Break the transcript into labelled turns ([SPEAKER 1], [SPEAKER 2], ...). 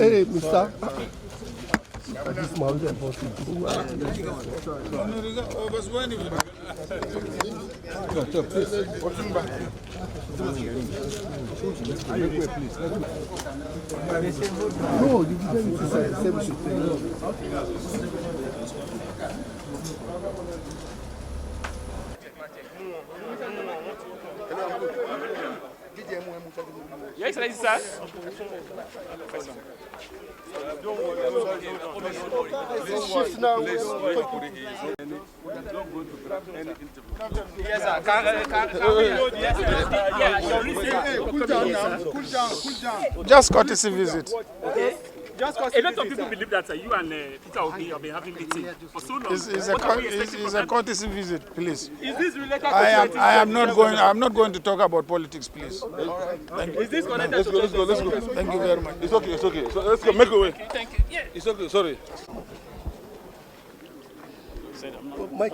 [SPEAKER 1] Hey, mister. This mountain no, you didn't say
[SPEAKER 2] Your Excellency, sir.
[SPEAKER 1] shift now.
[SPEAKER 2] Yes, sir.
[SPEAKER 1] Cool down now. Cool down.
[SPEAKER 3] Just courtesy visit.
[SPEAKER 2] Okay. A lot of people believe that you and Peter Obi have been having meetings for so long.
[SPEAKER 3] It's a courtesy visit, please.
[SPEAKER 2] Is this related to
[SPEAKER 3] I'm not going to talk about politics, please.
[SPEAKER 2] Is this connected
[SPEAKER 4] Let's go.
[SPEAKER 3] Thank you very much.
[SPEAKER 4] It's okay. So let's go. Make a way.
[SPEAKER 2] Thank you. Yeah.
[SPEAKER 4] It's okay. Sorry.
[SPEAKER 1] Mike.